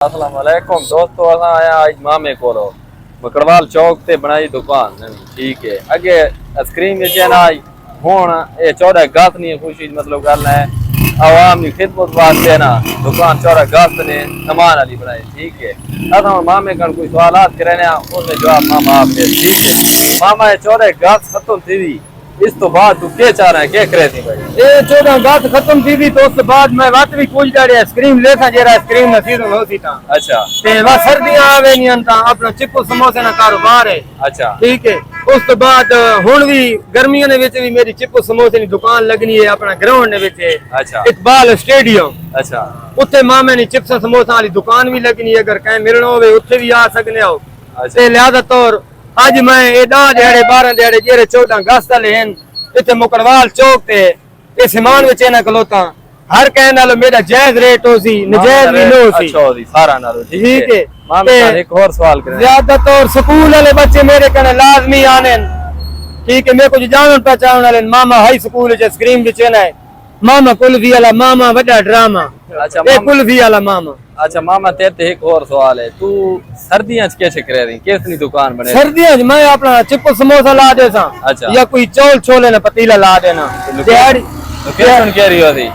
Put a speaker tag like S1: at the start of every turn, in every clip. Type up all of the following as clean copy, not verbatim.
S1: अस्सलाम वालेकुम दोस्तों, असा आया आज मामे कोलो मकड़वाल चौक ते बनाई दुकान। ठीक है, अगे आइसक्रीम बेचे ना हुन ये 14 अगस्त नहीं खुशी मतलब गल है आवाम की खिदमत वास्ते ना दुकान 14 अगस्त ने सामान वाली बनाई। ठीक है, असा मामे कन कोई सवालात करने उसने जवाब मामा आप दे। ठीक है मामा, ये 14 अगस्त खत्म थी, इस तो बाद तू क्या चाह रहा है, क्या करे थी भाई?
S2: ये 14 अगस्त खत्म थी तो उसके बाद मैं बात भी कुछ डाले आइसक्रीम लेखा जरा आइसक्रीम ना सीजन होती था।
S1: अच्छा
S2: ते वा सर्दियां आवे नहीं अंता अपना चिप्पू समोसे ना कारोबार है।
S1: अच्छा
S2: ठीक है, उस तो बाद हुन भी गर्मियों ने विच भी मेरी चिप्पू समोसे की दुकान लगनी है अपना ग्राउंड ने विच।
S1: अच्छा
S2: इकबाल स्टेडियम
S1: अच्छा
S2: उत्थे मामे ने चिप्स समोसा वाली दुकान भी लगनी है, अगर कहीं मिलना होवे उत्थे भी आ सकने हो।
S1: अच्छा
S2: ते लिहाजा तौर आज मैं ये 10 दिहाड़े 12 दिहाड़े जेरे 14 अगस्त वाले हैं इतने मुकड़वाल चौक ते इस सामान विच ना खलोता हर कहने नालो मेरा जायज रेट हो सी नजायज भी लो सी।
S1: अच्छा होदी सारा नालो।
S2: ठीक है,
S1: मामे का एक और सवाल करें।
S2: ज्यादातर स्कूल वाले बच्चे मेरे कने लाजमी आने। ठीक है, मेरे को जानन पहचान वाले मामा हाई स्कूल च आइसक्रीम बेचे ना है, मामा कुल्फी वाला मामा बड़ा ड्रामा।
S1: अच्छा
S2: ये कुल्फी वाला मामा।
S1: अच्छा मामा तेरे एक और सवाल है, तू सर्दियां च कैसे करे रही, किसनी दुकान बने?
S2: सर्दियों च मैं अपना चिप्पू समोसा ला दे सा।
S1: अच्छा।
S2: या कोई चौल छोले ना पतीला ला देना दिहाड़ी
S1: लोकेशन कह रही होती?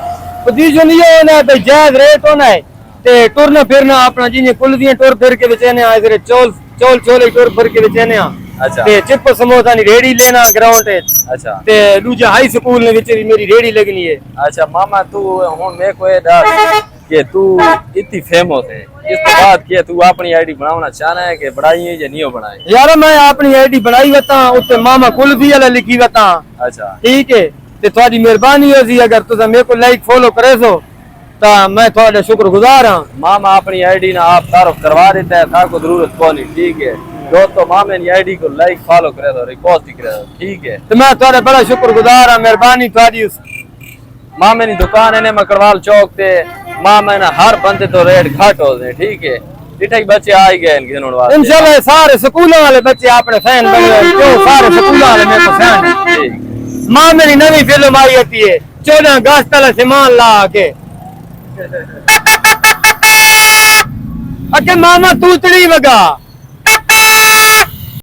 S2: पोजीशन ये होना है जायज रेट होना है ते टुरना फिरना अपना जिने कुल्फियां टुर फिर के बेचने आ इधर चौल चौल छोले टुर फिर के बेचने आ।
S1: अच्छा
S2: ते चिप्पू समोसा नी रेडी लेना ग्राउंड पे।
S1: अच्छा
S2: ते दूजा हाई स्कूल ने विच भी मेरी रेडी लगनी है।
S1: अच्छा मामा, तू हुन मेरे को ये दस कि तू इतनी फेमस है, इस तो बाद कि तू अपनी आईडी बनाना चाहना है कि बढ़ाई है या नहीं बढ़ाई?
S2: यार मैं अपनी आईडी बनाई वता उत्ते मामा कुल्फी वाला लिखी वता।
S1: अच्छा
S2: ठीक है, ते थोड़ी मेहरबानी होसी अगर तुसा मेरे को लाइक फॉलो करे सो ता मैं थोड़ा शुक्रगुजार हां।
S1: मामा अपनी आईडी ना आप तारुफ करवा देता है, था को जरूरत को नहीं। ठीक है दोस्तों, मामे की आईडी को लाइक फॉलो करे दो, रिपोस्ट करे दो। ठीक है,
S2: तो मैं थोड़ा बड़ा शुक्रगुजार हां, मेहरबानी थोड़ी उस
S1: मामे की दुकान है ने मकड़वाल चौक ते। मामे ना हर बंदे तो रेट घट हो गए। ठीक है, इठे बच्चे आ ही गए इनके वास्ते।
S2: इंशाल्लाह सारे स्कूलों वाले बच्चे अपने फैन बन गए, क्यों सारे स्कूलों वाले मेरे को फैन हैं।
S1: ठीक
S2: माँ मेरी नवी फिल्म आई होती है 14 अगस्त वाला सामान ला के अके मामा तूतड़ी वगा